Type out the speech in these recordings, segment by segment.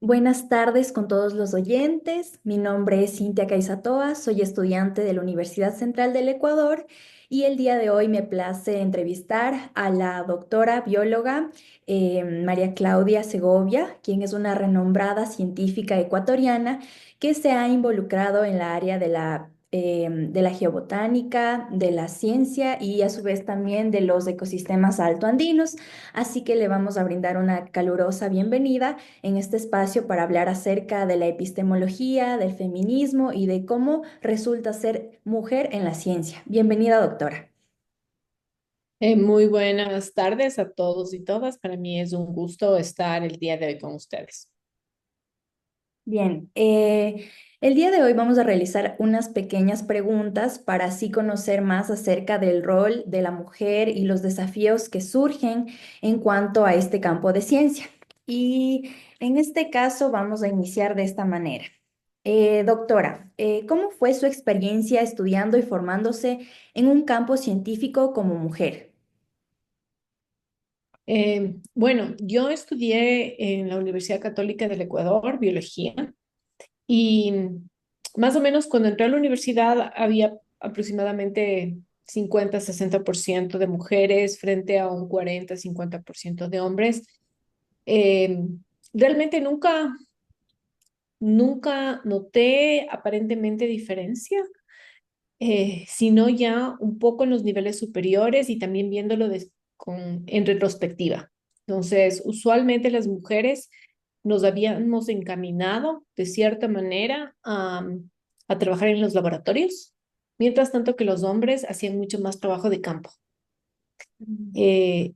Buenas tardes con todos los oyentes. Mi nombre es Cintia Caizatoa, soy estudiante de la Universidad Central del Ecuador y el día de hoy me place entrevistar a la doctora bióloga María Claudia Segovia, quien es una renombrada científica ecuatoriana que se ha involucrado en la área de la geobotánica, de la ciencia y a su vez también de los ecosistemas altoandinos. Así que le vamos a brindar una calurosa bienvenida en este espacio para hablar acerca de la epistemología, del feminismo y de cómo resulta ser mujer en la ciencia. Bienvenida, doctora. Muy buenas tardes a todos y todas. Para mí es un gusto estar el día de hoy con ustedes. Bien, el día de hoy vamos a realizar unas pequeñas preguntas para así conocer más acerca del rol de la mujer y los desafíos que surgen en cuanto a este campo de ciencia. Y en este caso vamos a iniciar de esta manera. Doctora, ¿cómo fue su experiencia estudiando y formándose en un campo científico como mujer? Bueno, yo estudié en la Universidad Católica del Ecuador biología y más o menos cuando entré a la universidad había aproximadamente 50-60% de mujeres frente a un 40-50% de hombres. Eh, Realmente nunca noté aparentemente diferencia, sino ya un poco en los niveles superiores y también viéndolo en retrospectiva. Entonces, usualmente las mujeres nos habíamos encaminado de cierta manera a trabajar en los laboratorios, mientras tanto que los hombres hacían mucho más trabajo de campo.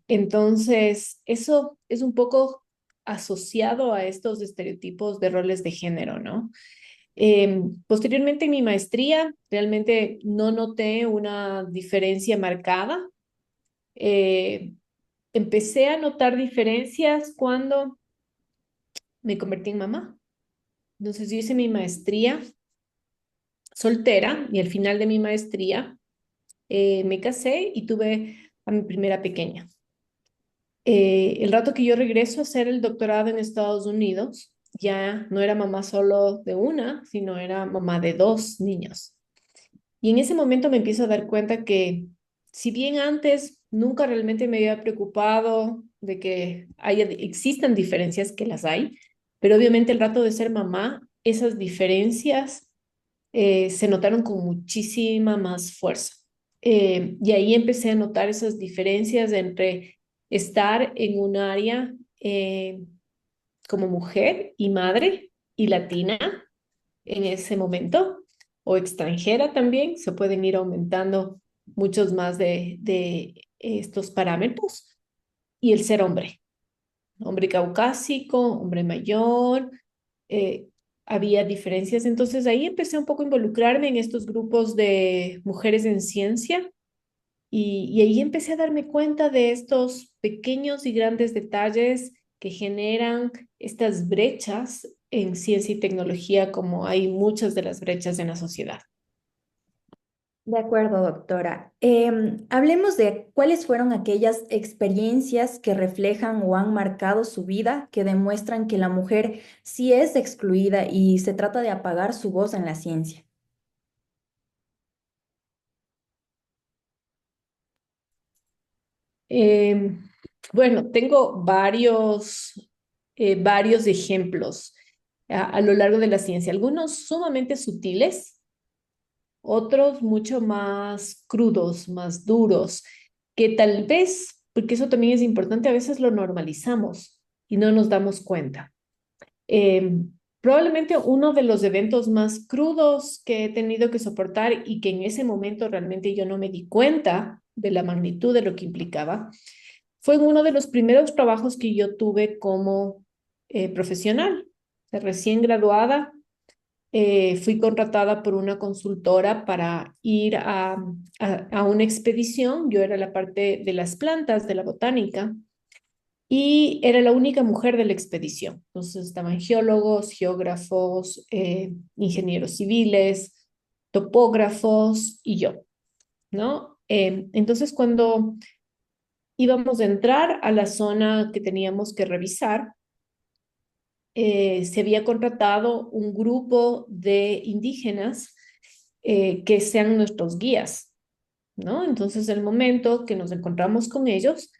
Entonces, eso es un poco asociado a estos estereotipos de roles de género, ¿no? Posteriormente en mi maestría, realmente no noté una diferencia marcada. Eh, Empecé a notar diferencias cuando me convertí en mamá. Entonces yo hice mi maestría soltera y al final de mi maestría me casé y tuve a mi primera pequeña. El rato que yo regreso a hacer el doctorado en Estados Unidos, ya no era mamá solo de una, sino era mamá de dos niños. Y en ese momento me empiezo a dar cuenta que si bien antes nunca realmente me había preocupado de que existan diferencias, que las hay, pero obviamente el rato de ser mamá, esas diferencias se notaron con muchísima más fuerza. Y ahí empecé a notar esas diferencias entre estar en un área como mujer y madre y latina en ese momento, o extranjera también, se pueden ir aumentando muchos más de estos parámetros, y el ser hombre, hombre caucásico, hombre mayor, eh, había diferencias. Entonces ahí empecé un poco a involucrarme en estos grupos de mujeres en ciencia y ahí empecé a darme cuenta de estos pequeños y grandes detalles que generan estas brechas en ciencia y tecnología, como hay muchas de las brechas en la sociedad. De acuerdo, doctora. Hablemos de cuáles fueron aquellas experiencias que reflejan o han marcado su vida, que demuestran que la mujer sí es excluida y se trata de apagar su voz en la ciencia. Eh, bueno, tengo varios ejemplos a lo largo de la ciencia, algunos sumamente sutiles, otros mucho más crudos, más duros, que tal vez, porque eso también es importante, a veces lo normalizamos y no nos damos cuenta. Eh, Probablemente uno de los eventos más crudos que he tenido que soportar y que en ese momento realmente yo no me di cuenta de la magnitud de lo que implicaba, fue en uno de los primeros trabajos que yo tuve como profesional. Recién graduada, fui contratada por una consultora para ir a una expedición. Yo era la parte de las plantas, de la botánica, y era la única mujer de la expedición. Entonces estaban geólogos, geógrafos, ingenieros civiles, topógrafos y yo, ¿no? Entonces cuando íbamos a entrar a la zona que teníamos que revisar, se había contratado un grupo de indígenas que sean nuestros guías, ¿no? Entonces, el momento que nos encontramos con ellos,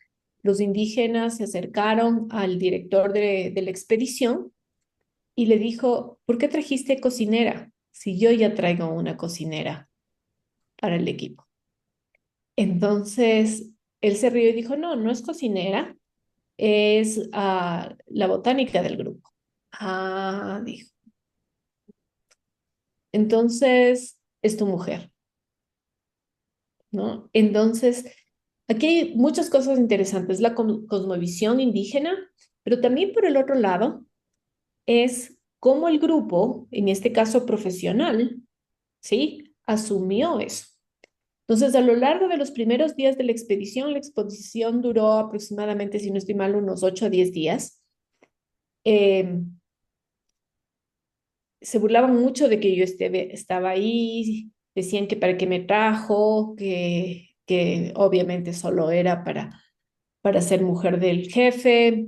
los indígenas se acercaron al director de la expedición y le dijo, ¿por qué trajiste cocinera si yo ya traigo una cocinera para el equipo? Entonces, él se rió y dijo, no, no es cocinera, es la botánica del grupo. Ah, dijo. Entonces, es tu mujer, ¿no? Entonces, aquí hay muchas cosas interesantes. La cosmovisión indígena, pero también por el otro lado es cómo el grupo, en este caso profesional, ¿sí? Asumió eso. Entonces, a lo largo de los primeros días de la exposición duró aproximadamente, si no estoy mal, unos 8 a 10 días. Eh, Se burlaban mucho de que yo estaba ahí, decían que para qué me trajo, que obviamente solo era para ser mujer del jefe.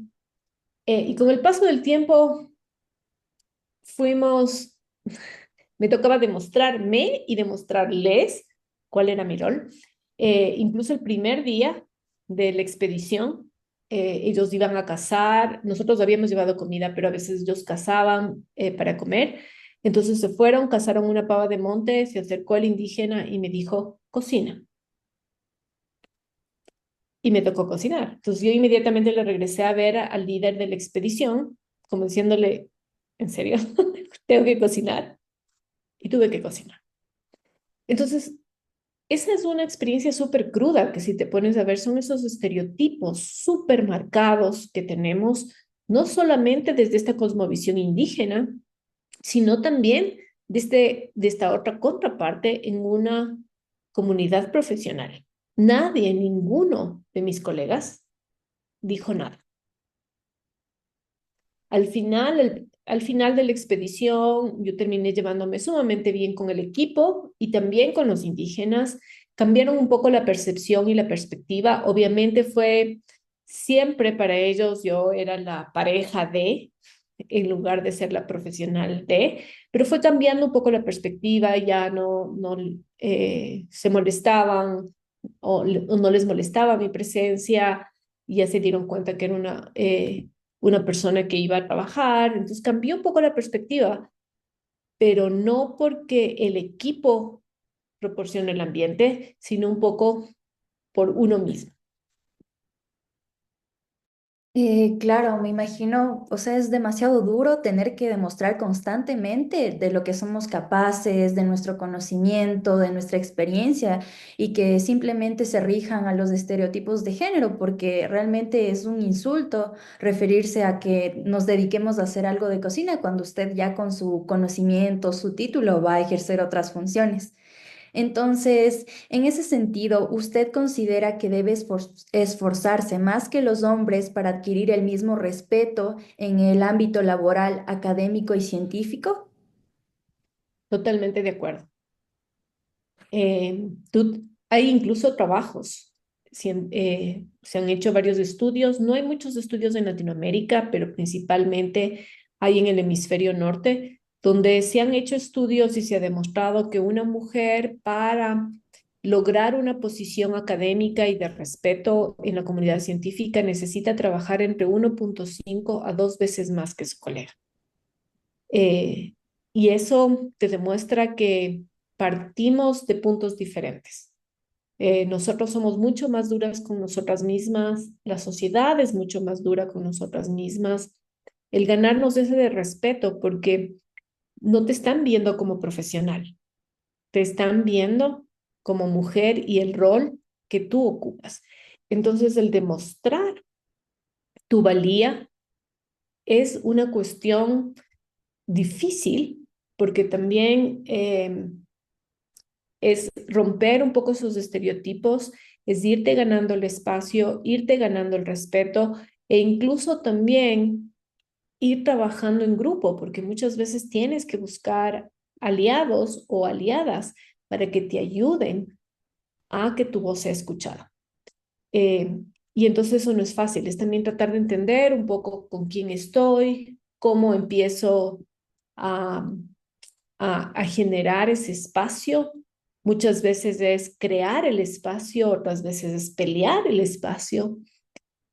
Y con el paso del tiempo fuimos, me tocaba demostrarme y demostrarles cuál era mi rol. Incluso el primer día de la expedición, ellos iban a cazar, nosotros habíamos llevado comida, pero a veces ellos cazaban para comer. Entonces se fueron, cazaron una pava de monte, se acercó el indígena y me dijo, cocina. Y me tocó cocinar. Entonces yo inmediatamente le regresé a ver al líder de la expedición, como diciéndole, ¿en serio? ¿Tengo que cocinar? Y tuve que cocinar. Entonces, esa es una experiencia súper cruda que si te pones a ver son esos estereotipos súper marcados que tenemos, no solamente desde esta cosmovisión indígena, sino también de esta otra contraparte en una comunidad profesional. Nadie, ninguno de mis colegas dijo nada. Al final de la expedición, yo terminé llevándome sumamente bien con el equipo y también con los indígenas. Cambiaron un poco la percepción y la perspectiva. Obviamente fue siempre para ellos, yo era la pareja de, en lugar de ser la profesional de, pero fue cambiando un poco la perspectiva, ya no se molestaban o no les molestaba mi presencia, y ya se dieron cuenta que era una persona que iba a trabajar, entonces cambió un poco la perspectiva, pero no porque el equipo proporciona el ambiente, sino un poco por uno mismo. Claro, me imagino, o sea, es demasiado duro tener que demostrar constantemente de lo que somos capaces, de nuestro conocimiento, de nuestra experiencia y que simplemente se rijan a los estereotipos de género, porque realmente es un insulto referirse a que nos dediquemos a hacer algo de cocina cuando usted ya con su conocimiento, su título va a ejercer otras funciones. Entonces, en ese sentido, ¿usted considera que debe esforzarse más que los hombres para adquirir el mismo respeto en el ámbito laboral, académico y científico? Totalmente de acuerdo. Hay incluso trabajos, se han hecho varios estudios, no hay muchos estudios en Latinoamérica, pero principalmente hay en el hemisferio norte, donde se han hecho estudios y se ha demostrado que una mujer para lograr una posición académica y de respeto en la comunidad científica necesita trabajar entre 1,5 a 2 veces más que su colega. Eh, y eso te demuestra que partimos de puntos diferentes. Nosotros somos mucho más duras con nosotras mismas, la sociedad es mucho más dura con nosotras mismas. El ganarnos ese de respeto, porque no te están viendo como profesional, te están viendo como mujer y el rol que tú ocupas. Entonces, el demostrar tu valía es una cuestión difícil, porque también es romper un poco esos estereotipos, es irte ganando el espacio, irte ganando el respeto e incluso también ir trabajando en grupo, porque muchas veces tienes que buscar aliados o aliadas para que te ayuden a que tu voz sea escuchada. Eh, y entonces eso no es fácil, es también tratar de entender un poco con quién estoy, cómo empiezo a, a generar ese espacio. Muchas veces es crear el espacio, otras veces es pelear el espacio.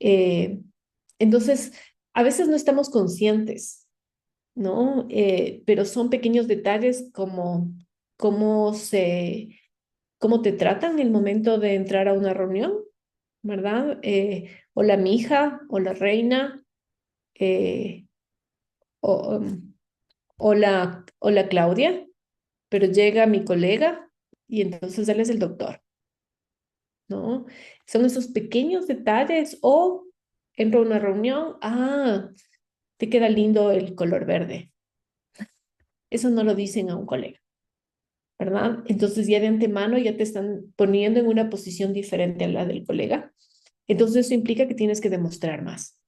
Eh, entonces, a veces no estamos conscientes, ¿no? Pero son pequeños detalles como cómo cómo te tratan en el momento de entrar a una reunión, ¿verdad? Hola, mi hija, hola, reina, eh, o, hola, hola, Claudia, pero llega mi colega y entonces él es el doctor, ¿no? Son esos pequeños detalles o entro a una reunión, te queda lindo el color verde. Eso no lo dicen a un colega, ¿verdad? Entonces ya de antemano ya te están poniendo en una posición diferente a la del colega. Entonces eso implica que tienes que demostrar más,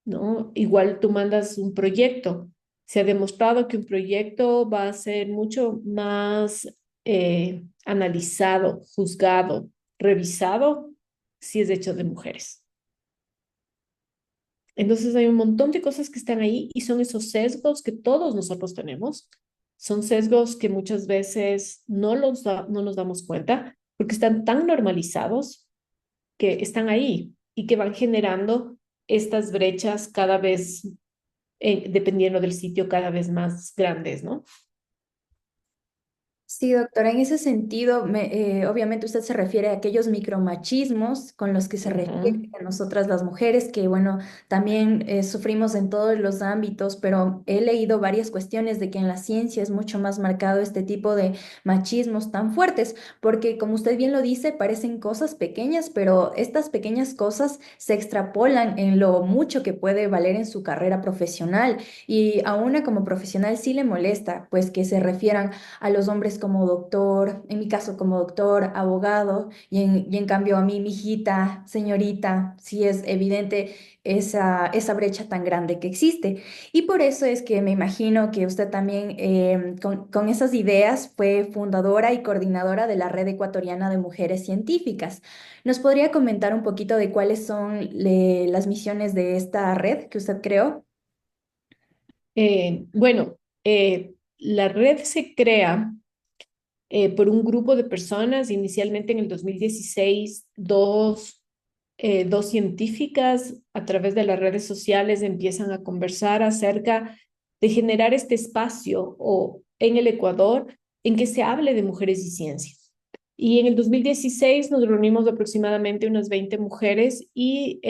¿no? Igual tú mandas un proyecto. Se ha demostrado que un proyecto va a ser mucho más analizado, juzgado, revisado si es hecho de mujeres. Entonces hay un montón de cosas que están ahí y son esos sesgos que todos nosotros tenemos. Son sesgos que muchas veces no nos damos cuenta porque están tan normalizados que están ahí y que van generando estas brechas cada vez, dependiendo del sitio, cada vez más grandes, ¿no? Sí, doctora, en ese sentido, obviamente usted se refiere a aquellos micromachismos con los que se refiere Ujú. a nosotras las mujeres, que bueno, también sufrimos en todos los ámbitos, pero he leído varias cuestiones de que en la ciencia es mucho más marcado este tipo de machismos tan fuertes, porque como usted bien lo dice, parecen cosas pequeñas, pero estas pequeñas cosas se extrapolan en lo mucho que puede valer en su carrera profesional y a una como profesional sí le molesta, pues que se refieran a los hombres como doctor, en mi caso como doctor, abogado, y en cambio a mí, mi hijita, señorita, sí es evidente esa brecha tan grande que existe. Y por eso es que me imagino que usted también con esas ideas fue fundadora y coordinadora de la Red Ecuatoriana de Mujeres Científicas. ¿Nos podría comentar un poquito de cuáles son las misiones de esta red que usted creó? Bueno, la red se crea por un grupo de personas, inicialmente en el 2016, dos científicas a través de las redes sociales empiezan a conversar acerca de generar este espacio o en el Ecuador en que se hable de mujeres y ciencia. Y en el 2016 nos reunimos aproximadamente unas 20 mujeres y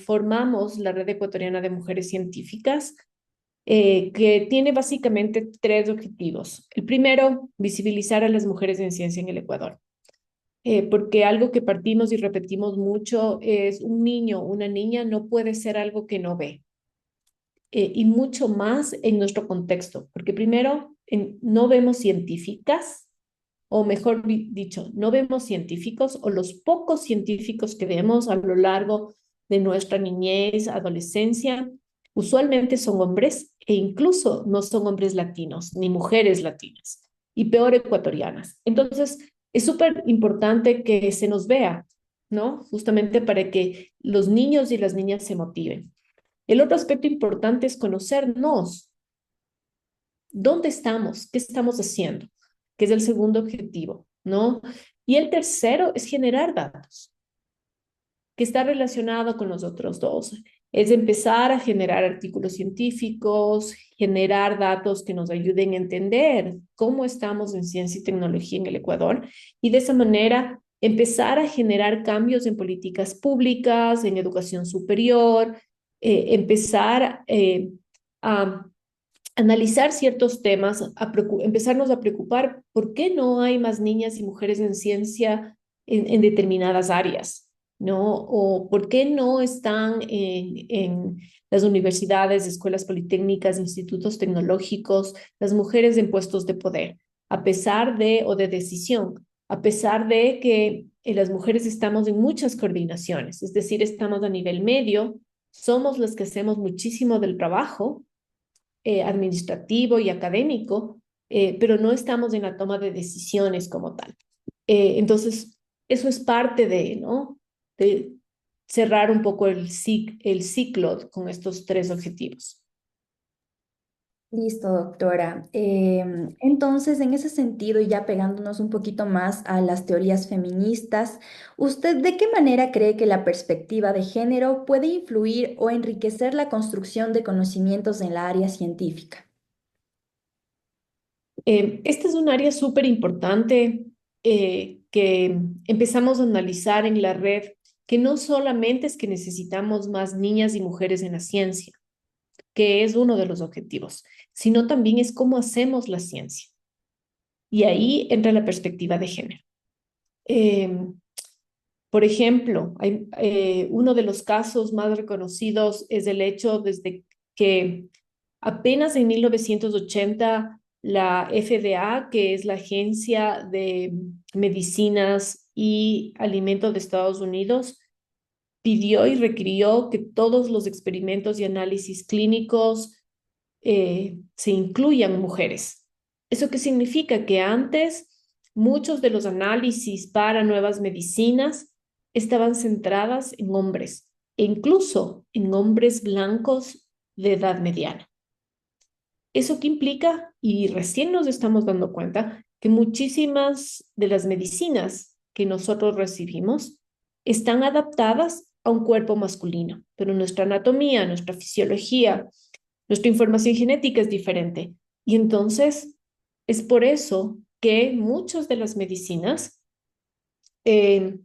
formamos la Red Ecuatoriana de Mujeres Científicas, que tiene básicamente tres objetivos. El primero, visibilizar a las mujeres en ciencia en el Ecuador, porque algo que partimos y repetimos mucho es un niño, una niña no puede ser algo que no ve, y mucho más en nuestro contexto, porque primero no vemos científicas, o mejor dicho, no vemos científicos o los pocos científicos que vemos a lo largo de nuestra niñez, adolescencia, usualmente son hombres e incluso no son hombres latinos ni mujeres latinas y peor ecuatorianas. Entonces, es súper importante que se nos vea, ¿no? Justamente para que los niños y las niñas se motiven. El otro aspecto importante es conocernos. ¿Dónde estamos? ¿Qué estamos haciendo? Que es el segundo objetivo, ¿no? Y el tercero es generar datos, que está relacionado con los otros dos. Es empezar a generar artículos científicos, generar datos que nos ayuden a entender cómo estamos en ciencia y tecnología en el Ecuador y de esa manera empezar a generar cambios en políticas públicas, en educación superior, empezar a analizar ciertos temas, empezarnos a preocupar por qué no hay más niñas y mujeres en ciencia en determinadas áreas, ¿no? O por qué no están en las universidades, escuelas politécnicas, institutos tecnológicos, las mujeres en puestos de poder, a pesar de, o de decisión, a pesar de que las mujeres estamos en muchas coordinaciones, es decir, estamos a nivel medio, somos las que hacemos muchísimo del trabajo administrativo y académico, pero no estamos en la toma de decisiones como tal. Entonces, eso es parte de, ¿no? De cerrar un poco el ciclo con estos tres objetivos. Listo, doctora. Entonces, en ese sentido, y ya pegándonos un poquito más a las teorías feministas, ¿usted de qué manera cree que la perspectiva de género puede influir o enriquecer la construcción de conocimientos en la área científica? Este es un área súper importante que empezamos a analizar en la red, que no solamente es que necesitamos más niñas y mujeres en la ciencia, que es uno de los objetivos, sino también es cómo hacemos la ciencia. Y ahí entra la perspectiva de género. Eh, por ejemplo, uno de los casos más reconocidos es el hecho desde que apenas en 1980 la FDA, que es la Agencia de Medicinas y Alimentos de Estados Unidos, pidió y requirió que todos los experimentos y análisis clínicos se incluyan mujeres. ¿Eso qué significa? Que antes muchos de los análisis para nuevas medicinas estaban centradas en hombres, e incluso en hombres blancos de edad mediana. ¿Eso qué implica? Y recién nos estamos dando cuenta que muchísimas de las medicinas que nosotros recibimos están adaptadas a un cuerpo masculino, pero nuestra anatomía, nuestra fisiología, nuestra información genética es diferente. Y entonces es por eso que muchas de las medicinas eh,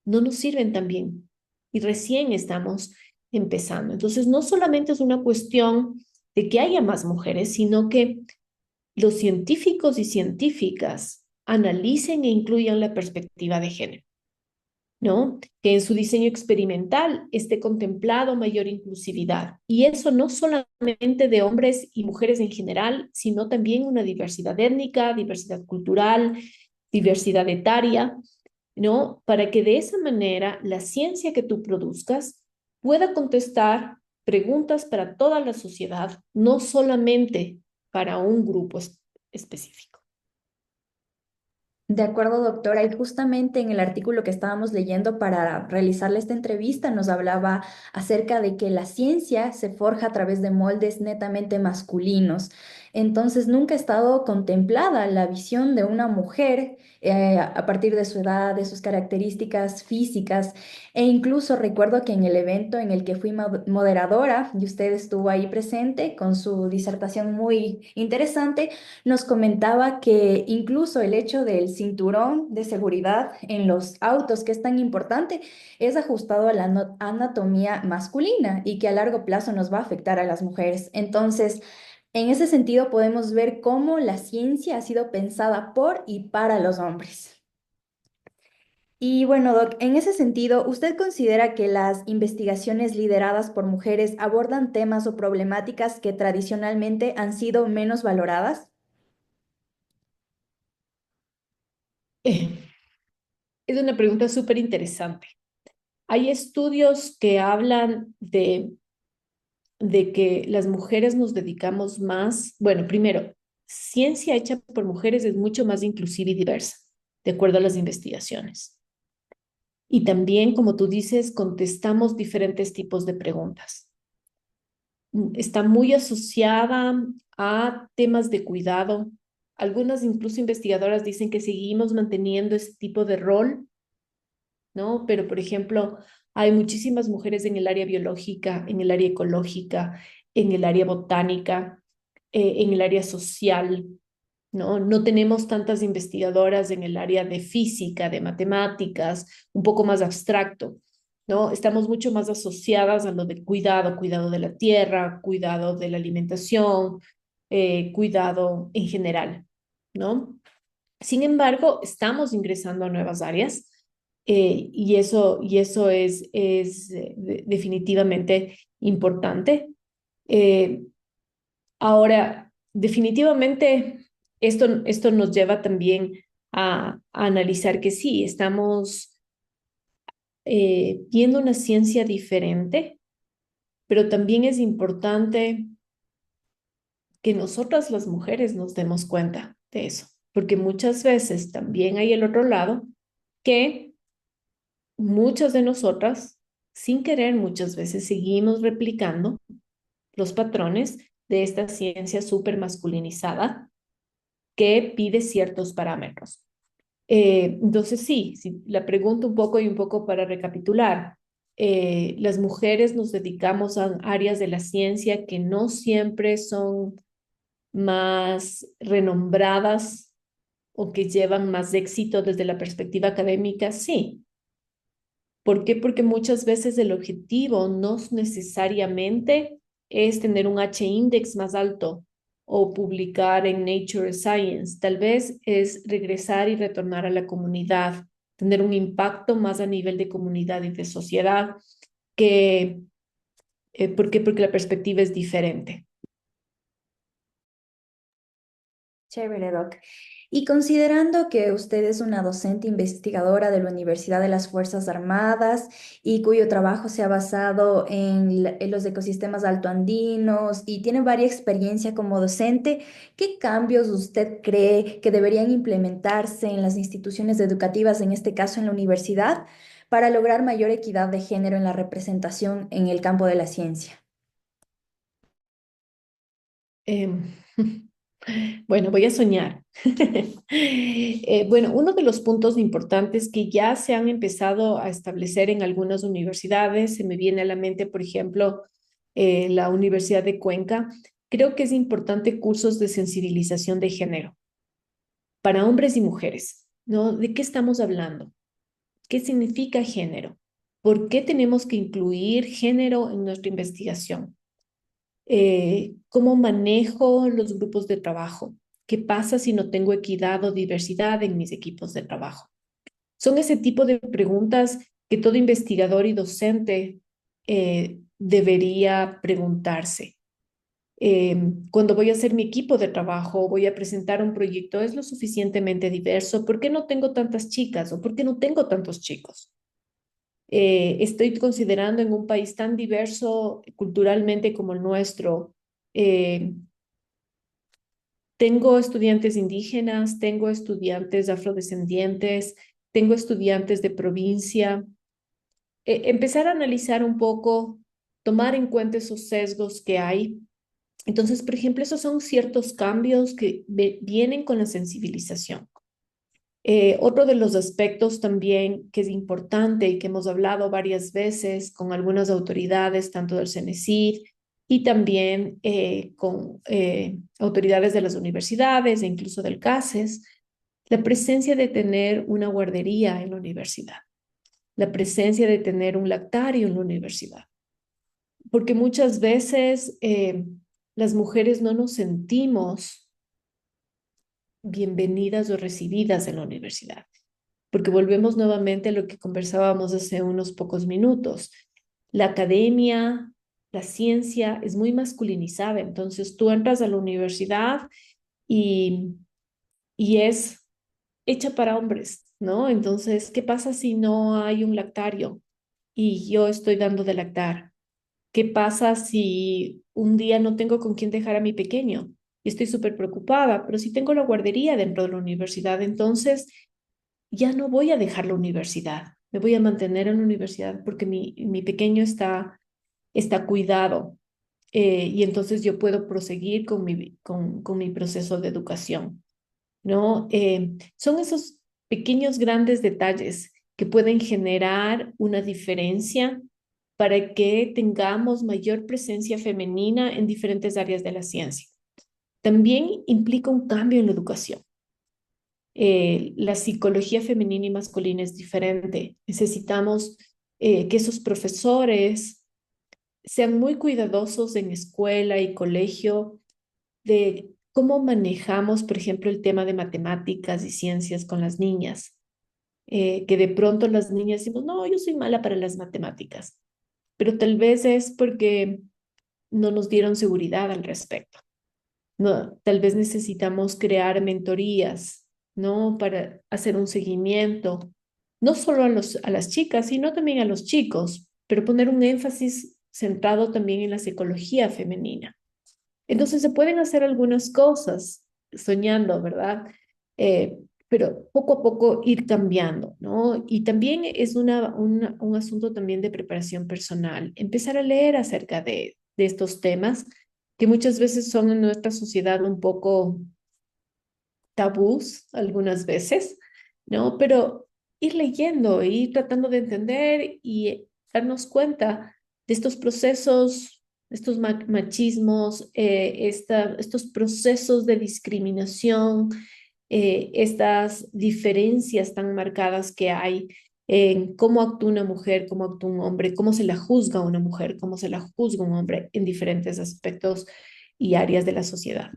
no nos sirven tan bien y recién estamos empezando. Entonces no solamente es una cuestión de que haya más mujeres, sino que los científicos y científicas analicen e incluyan la perspectiva de género, ¿no? Que en su diseño experimental esté contemplado mayor inclusividad. Y eso no solamente de hombres y mujeres en general, sino también una diversidad étnica, diversidad cultural, diversidad etaria, ¿no? Para que de esa manera la ciencia que tú produzcas pueda contestar preguntas para toda la sociedad, no solamente para un grupo específico. De acuerdo, doctora. Y justamente en el artículo que estábamos leyendo para realizarle esta entrevista nos hablaba acerca de que la ciencia se forja a través de moldes netamente masculinos. Entonces, nunca ha estado contemplada la visión de una mujer a partir de su edad, de sus características físicas. E incluso recuerdo que en el evento en el que fui moderadora y usted estuvo ahí presente con su disertación muy interesante, nos comentaba que incluso el hecho del cinturón de seguridad en los autos, que es tan importante, es ajustado a la anatomía masculina y que a largo plazo nos va a afectar a las mujeres. Entonces, en ese sentido, podemos ver cómo la ciencia ha sido pensada por y para los hombres. Y bueno, Doc, en ese sentido, ¿usted considera que las investigaciones lideradas por mujeres abordan temas o problemáticas que tradicionalmente han sido menos valoradas? Eh, es una pregunta súper interesante. Hay estudios que hablan de que las mujeres nos dedicamos más, bueno, primero, ciencia hecha por mujeres es mucho más inclusiva y diversa, de acuerdo a las investigaciones. Y también, como tú dices, contestamos diferentes tipos de preguntas. Está muy asociada a temas de cuidado. Algunas incluso investigadoras dicen que seguimos manteniendo ese tipo de rol, ¿no? Pero, por ejemplo, hay muchísimas mujeres en el área biológica, en el área ecológica, en el área botánica, en el área social, ¿no? No tenemos tantas investigadoras en el área de física, de matemáticas, un poco más abstracto, ¿no? Estamos mucho más asociadas a lo de cuidado, cuidado de la tierra, cuidado de la alimentación, cuidado en general, ¿no? Sin embargo, estamos ingresando a nuevas áreas y eso es definitivamente importante. Eh, Ahora, definitivamente, esto nos lleva también a analizar que sí, estamos viendo una ciencia diferente, pero también es importante que nosotras las mujeres nos demos cuenta de eso, porque muchas veces también hay el otro lado que muchas de nosotras, sin querer, muchas veces seguimos replicando los patrones de esta ciencia súper masculinizada que pide ciertos parámetros. Entonces, sí, sí, la pregunta un poco y un poco para recapitular. Las mujeres nos dedicamos a áreas de la ciencia que no siempre son más renombradas o que llevan más éxito desde la perspectiva académica, sí. ¿Por qué? Porque muchas veces el objetivo no necesariamente es tener un H-index más alto o publicar en Nature Science. Tal vez es regresar y retornar a la comunidad, tener un impacto más a nivel de comunidad y de sociedad que, ¿por qué? Porque la perspectiva es diferente. Chévere, Doc. Y considerando que usted es una docente investigadora de la Universidad de las Fuerzas Armadas y cuyo trabajo se ha basado en los ecosistemas altoandinos y tiene varia experiencia como docente, ¿qué cambios usted cree que deberían implementarse en las instituciones educativas, en este caso en la universidad, para lograr mayor equidad de género en la representación en el campo de la ciencia? Em, Bueno, voy a soñar. Bueno, uno de los puntos importantes que ya se han empezado a establecer en algunas universidades, se me viene a la mente, por ejemplo, la Universidad de Cuenca, creo que es importante cursos de sensibilización de género para hombres y mujeres, ¿no? ¿De qué estamos hablando? ¿Qué significa género? ¿Por qué tenemos que incluir género en nuestra investigación? ¿Cómo manejo los grupos de trabajo? ¿Qué pasa si no tengo equidad o diversidad en mis equipos de trabajo? Son ese tipo de preguntas que todo investigador y docente debería preguntarse. Cuando voy a hacer mi equipo de trabajo, voy a presentar un proyecto, ¿es lo suficientemente diverso? ¿Por qué no tengo tantas chicas o por qué no tengo tantos chicos? Estoy considerando en un país tan diverso culturalmente como el nuestro, eh, tengo estudiantes indígenas, tengo estudiantes afrodescendientes, tengo estudiantes de provincia. Empezar a analizar un poco, tomar en cuenta esos sesgos que hay. Entonces, por ejemplo, esos son ciertos cambios que vienen con la sensibilización. Otro de los aspectos también que es importante y que hemos hablado varias veces con algunas autoridades, tanto del CENESID y también con autoridades de las universidades e incluso del CASES, la presencia de tener una guardería en la universidad, la presencia de tener un lactario en la universidad, porque muchas veces las mujeres no nos sentimos bienvenidas o recibidas en la universidad, porque volvemos nuevamente a lo que conversábamos hace unos pocos minutos. La academia, la ciencia es muy masculinizada, entonces tú entras a la universidad y, y es hecha para hombres, ¿no? Entonces, ¿qué pasa si no hay un lactario y yo estoy dando de lactar? ¿Qué pasa si un día no tengo con quién dejar a mi pequeño? Y estoy súper preocupada, pero si tengo la guardería dentro de la universidad, entonces ya no voy a dejar la universidad, me voy a mantener en la universidad porque mi pequeño está cuidado y entonces yo puedo proseguir con mi proceso de educación, ¿no? Son esos pequeños, grandes detalles que pueden generar una diferencia para que tengamos mayor presencia femenina en diferentes áreas de la ciencia. También implica un cambio en la educación. La psicología femenina y masculina es diferente. Necesitamos que esos profesores sean muy cuidadosos en escuela y colegio de cómo manejamos, por ejemplo, el tema de matemáticas y ciencias con las niñas. Que de pronto las niñas decimos, no, yo soy mala para las matemáticas, pero tal vez es porque no nos dieron seguridad al respecto. No, tal vez necesitamos crear mentorías, ¿no? Para hacer un seguimiento, no solo a las chicas, sino también a los chicos, pero poner un énfasis centrado también en la psicología femenina. Entonces se pueden hacer algunas cosas soñando, ¿verdad? Eh, pero poco a poco ir cambiando, ¿no? Y también es un asunto también de preparación personal, empezar a leer acerca de estos temas que muchas veces son en nuestra sociedad un poco tabús algunas veces, ¿no? Pero ir leyendo, ir tratando de entender y darnos cuenta de estos procesos, estos machismos, estos procesos de discriminación, estas diferencias tan marcadas que hay en cómo actúa una mujer, cómo actúa un hombre, cómo se la juzga a una mujer, cómo se la juzga a un hombre en diferentes aspectos y áreas de la sociedad.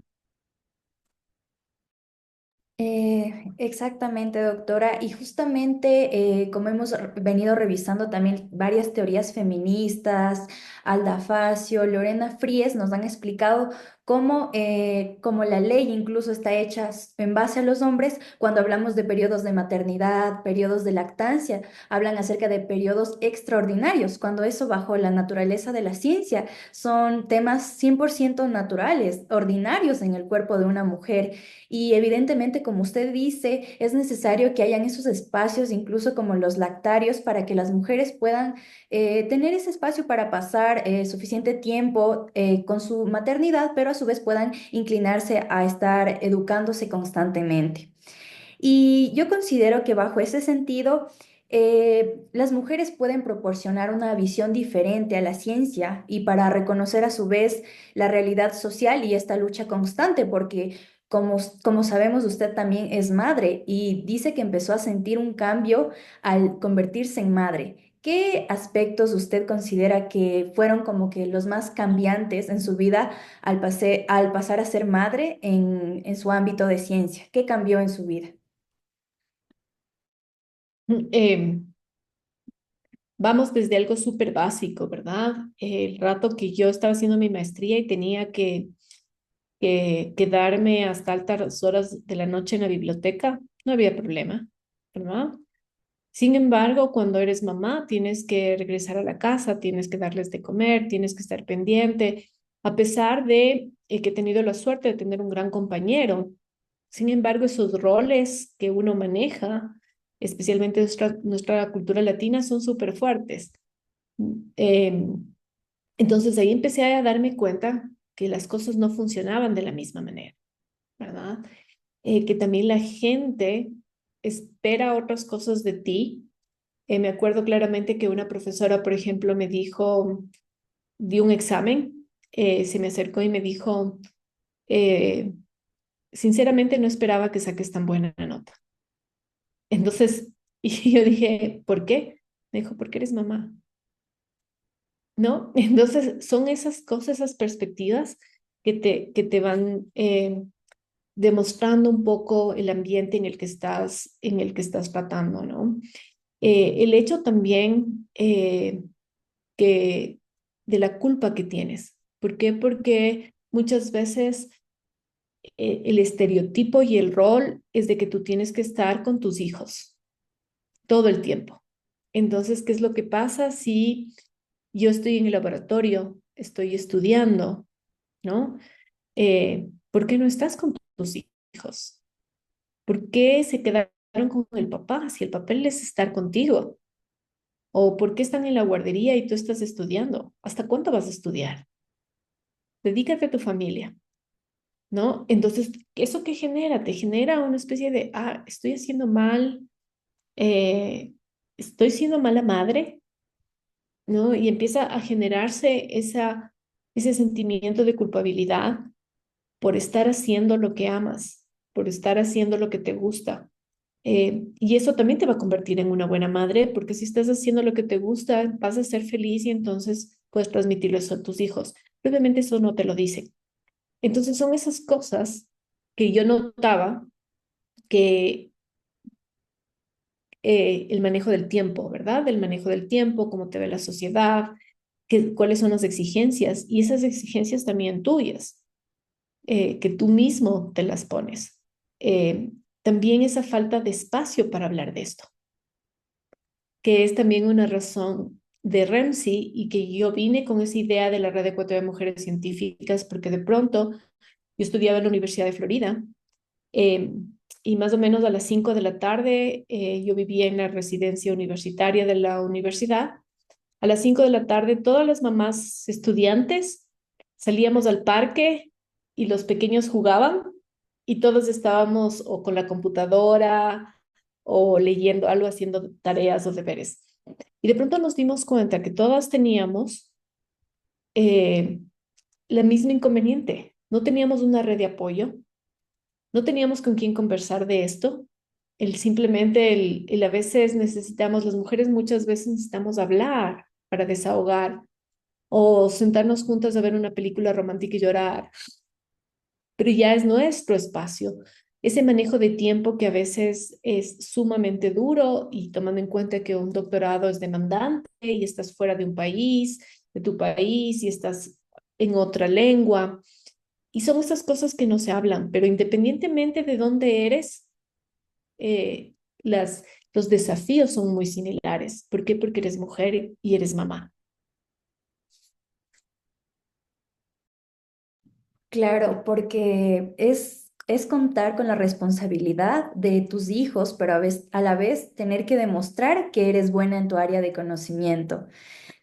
Exactamente, doctora. Y justamente como hemos venido revisando también varias teorías feministas, Alda Facio, Lorena Fries nos han explicado cómo la ley incluso está hecha en base a los hombres cuando hablamos de periodos de maternidad, periodos de lactancia, hablan acerca de periodos extraordinarios, cuando eso bajo la naturaleza de la ciencia son temas 100% naturales, ordinarios en el cuerpo de una mujer. Y evidentemente, como usted dice, es necesario que hayan esos espacios, incluso como los lactarios, para que las mujeres puedan tener ese espacio para pasar suficiente tiempo con su maternidad, pero a su vez puedan inclinarse a estar educándose constantemente. Y yo considero que bajo ese sentido, las mujeres pueden proporcionar una visión diferente a la ciencia y para reconocer a su vez la realidad social y esta lucha constante, porque como sabemos, usted también es madre y dice que empezó a sentir un cambio al convertirse en madre. ¿Qué aspectos usted considera que fueron como que los más cambiantes en su vida al pasar a ser madre en su ámbito de ciencia? ¿Qué cambió en su vida? Eh, Vamos desde algo súper básico, ¿verdad? El rato que yo estaba haciendo mi maestría y tenía que quedarme hasta altas horas de la noche en la biblioteca, no había problema, ¿verdad? Sin embargo, cuando eres mamá, tienes que regresar a la casa, tienes que darles de comer, tienes que estar pendiente, a pesar de que he tenido la suerte de tener un gran compañero. Sin embargo, esos roles que uno maneja, especialmente nuestra cultura latina, son súper fuertes. Em, entonces ahí empecé a darme cuenta que las cosas no funcionaban de la misma manera, ¿verdad? Que también la gente espera otras cosas de ti. Me acuerdo claramente que una profesora, por ejemplo, me dijo, di un examen, se me acercó y me dijo, eh, sinceramente no esperaba que saques tan buena nota. Entonces, y yo dije, ¿por qué? Me dijo, porque eres mamá. ¿No? Entonces, son esas cosas, esas perspectivas que te van demostrando un poco el ambiente en el que estás tratando, ¿no? El hecho también que de la culpa que tienes. ¿Por qué? Porque muchas veces el estereotipo y el rol es de que tú tienes que estar con tus hijos todo el tiempo. Entonces, ¿qué es lo que pasa si yo estoy en el laboratorio, estoy estudiando, ¿no? ¿Por qué no estás con tus hijos? ¿Por qué se quedaron con el papá si el papel es estar contigo? ¿O por qué están en la guardería y tú estás estudiando? ¿Hasta cuánto vas a estudiar? Dedícate a tu familia, ¿no? Entonces, ¿eso qué genera? Te genera una especie de, estoy haciendo mal, eh, estoy siendo mala madre, ¿no? Y empieza a generarse ese sentimiento de culpabilidad por estar haciendo lo que amas, por estar haciendo lo que te gusta. Y eso también te va a convertir en una buena madre, porque si estás haciendo lo que te gusta, vas a ser feliz y entonces puedes transmitirlo eso a tus hijos. Obviamente eso no te lo dicen. Entonces son esas cosas que yo notaba que el manejo del tiempo, ¿verdad? El manejo del tiempo, cómo te ve la sociedad, cuáles son las exigencias y esas exigencias también tuyas, que tú mismo te las pones. También esa falta de espacio para hablar de esto, que es también una razón de Ramsey y que yo vine con esa idea de la Red Ecuatoriana de Mujeres Científicas, porque de pronto yo estudiaba en la Universidad de Florida eh, y más o menos a las 5 de la tarde yo vivía en la residencia universitaria de la universidad. A las 5 de la tarde todas las mamás estudiantes salíamos al parque y los pequeños jugaban y todos estábamos o con la computadora o leyendo algo, haciendo tareas o deberes. Y de pronto nos dimos cuenta que todas teníamos eh, la misma inconveniente. No teníamos una red de apoyo, no teníamos con quién conversar de esto. El a veces necesitamos, las mujeres muchas veces necesitamos hablar para desahogar o sentarnos juntas a ver una película romántica y llorar, pero ya es nuestro espacio. Ese manejo de tiempo que a veces es sumamente duro y tomando en cuenta que un doctorado es demandante y estás fuera de un país, de tu país y estás en otra lengua. Y son esas cosas que no se hablan, pero independientemente de dónde eres, eh, las, los desafíos son muy similares. ¿Por qué? Porque eres mujer y eres mamá. Claro, porque es contar con la responsabilidad de tus hijos, pero a la vez tener que demostrar que eres buena en tu área de conocimiento.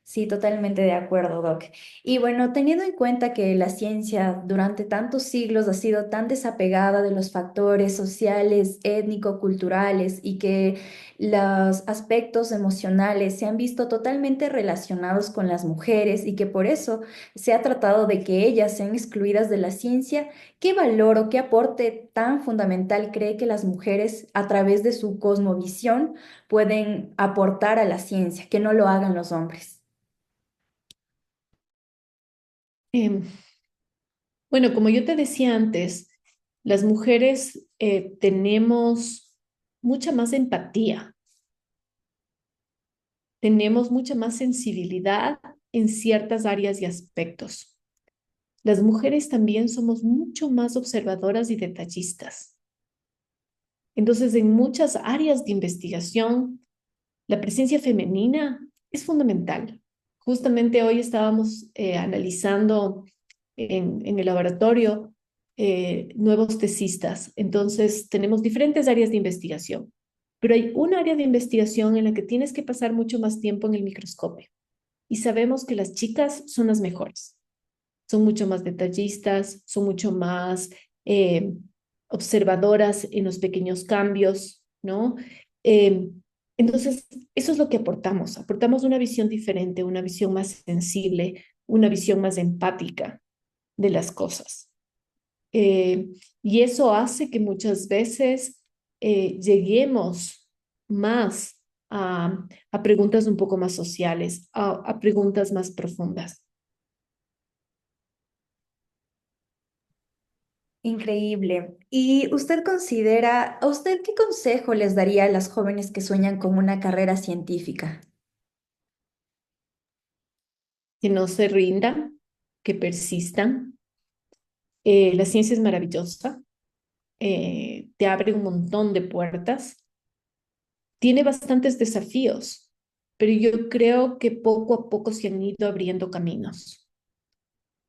Sí, totalmente de acuerdo, Doc. Y bueno, teniendo en cuenta que la ciencia durante tantos siglos ha sido tan desapegada de los factores sociales, étnico-culturales y que los aspectos emocionales se han visto totalmente relacionados con las mujeres y que por eso se ha tratado de que ellas sean excluidas de la ciencia, ¿qué valor o qué aporte tan fundamental cree que las mujeres a través de su cosmovisión pueden aportar a la ciencia, que no lo hagan los hombres? Em, bueno, como yo te decía antes, las mujeres tenemos mucha más empatía, tenemos mucha más sensibilidad en ciertas áreas y aspectos. Las mujeres también somos mucho más observadoras y detallistas. Entonces, en muchas áreas de investigación, la presencia femenina es fundamental. Justamente hoy estábamos analizando en el laboratorio nuevos tesistas. Entonces, tenemos diferentes áreas de investigación, pero hay un área de investigación en la que tienes que pasar mucho más tiempo en el microscopio. Y sabemos que las chicas son las mejores, son mucho más detallistas, son mucho más eh, observadoras en los pequeños cambios, ¿no? Eh, entonces, eso es lo que aportamos. Aportamos una visión diferente, una visión más sensible, una visión más empática de las cosas. Eh, y eso hace que muchas veces lleguemos más a preguntas un poco más sociales, a preguntas más profundas. Increíble. ¿Y usted considera, a usted qué consejo les daría a las jóvenes que sueñan con una carrera científica? Que no se rindan, que persistan. La ciencia es maravillosa, te abre un montón de puertas, tiene bastantes desafíos, pero yo creo que poco a poco se han ido abriendo caminos.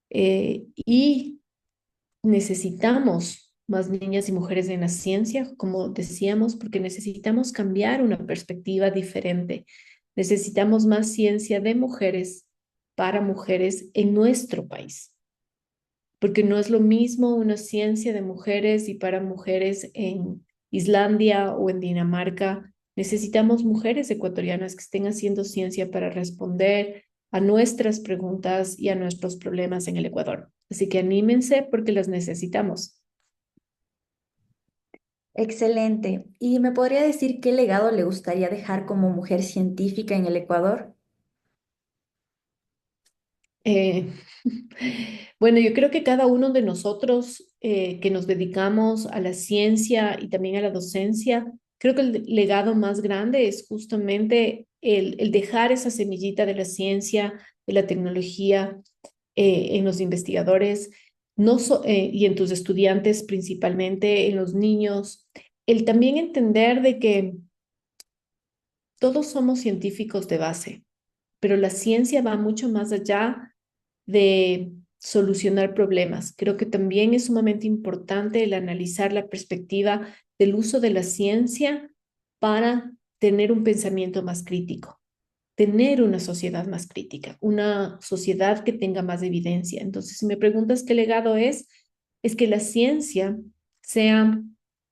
Y necesitamos más niñas y mujeres en la ciencia, como decíamos, porque necesitamos cambiar una perspectiva diferente. Necesitamos más ciencia de mujeres para mujeres en nuestro país, porque no es lo mismo una ciencia de mujeres y para mujeres en Islandia o en Dinamarca. Necesitamos mujeres ecuatorianas que estén haciendo ciencia para responder a nuestras preguntas y a nuestros problemas en el Ecuador. Así que anímense porque las necesitamos. Excelente. ¿Y me podría decir qué legado le gustaría dejar como mujer científica en el Ecuador? Eh, bueno, yo creo que cada uno de nosotros que nos dedicamos a la ciencia y también a la docencia, creo que el legado más grande es justamente el dejar esa semillita de la ciencia, de la tecnología en los investigadores y en tus estudiantes principalmente, en los niños, el también entender de que todos somos científicos de base, pero la ciencia va mucho más allá de solucionar problemas. Creo que también es sumamente importante el analizar la perspectiva del uso de la ciencia para tener un pensamiento más crítico. tener una sociedad más crítica, una sociedad que tenga más evidencia. Entonces, si me preguntas qué legado es que la ciencia sea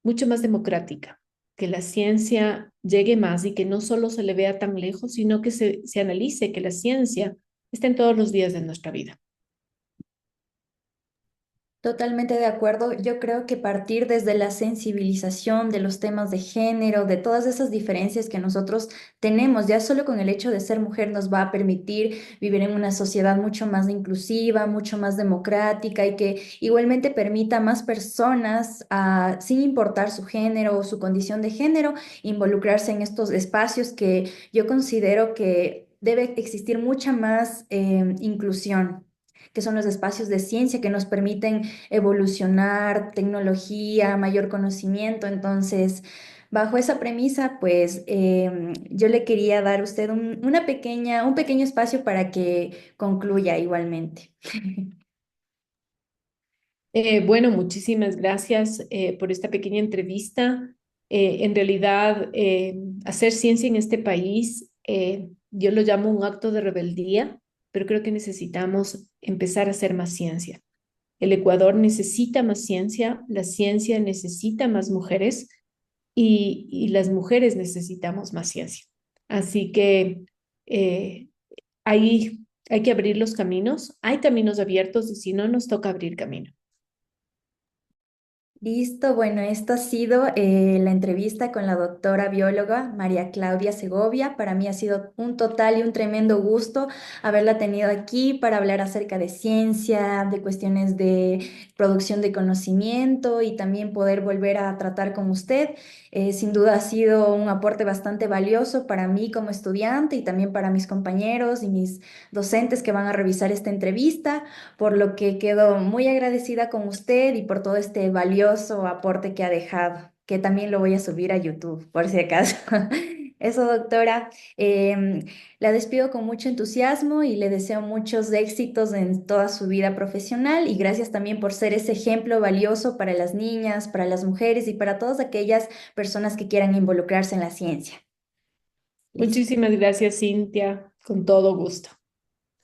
mucho más democrática, que la ciencia llegue más y que no solo se le vea tan lejos, sino que se analice que la ciencia está en todos los días de nuestra vida. Totalmente de acuerdo. Yo creo que partir desde la sensibilización de los temas de género, de todas esas diferencias que nosotros tenemos, ya solo con el hecho de ser mujer nos va a permitir vivir en una sociedad mucho más inclusiva, mucho más democrática y que igualmente permita a más personas, sin importar su género o su condición de género, involucrarse en estos espacios que yo considero que debe existir mucha más inclusión, que son los espacios de ciencia que nos permiten evolucionar, tecnología, mayor conocimiento. Entonces, bajo esa premisa, pues yo le quería dar a usted un pequeño espacio para que concluya igualmente. Bueno, muchísimas gracias por esta pequeña entrevista. En realidad, hacer ciencia en este país, yo lo llamo un acto de rebeldía, pero creo que necesitamos empezar a hacer más ciencia. El Ecuador necesita más ciencia, la ciencia necesita más mujeres y las mujeres necesitamos más ciencia. Así que eh, hay que abrir los caminos, hay caminos abiertos y si no, nos toca abrir camino. Listo, bueno, esta ha sido la entrevista con la doctora bióloga María Claudia Segovia. Para mí ha sido un total y un tremendo gusto haberla tenido aquí para hablar acerca de ciencia, de cuestiones de producción de conocimiento y también poder volver a tratar con usted. Sin duda ha sido un aporte bastante valioso para mí como estudiante y también para mis compañeros y mis docentes que van a revisar esta entrevista, por lo que quedo muy agradecida con usted y por todo este valioso aporte que ha dejado, que también lo voy a subir a YouTube, por si acaso. Eso, doctora. La despido con mucho entusiasmo y le deseo muchos éxitos en toda su vida profesional y gracias también por ser ese ejemplo valioso para las niñas, para las mujeres y para todas aquellas personas que quieran involucrarse en la ciencia. Listo. Muchísimas gracias, Cintia, con todo gusto.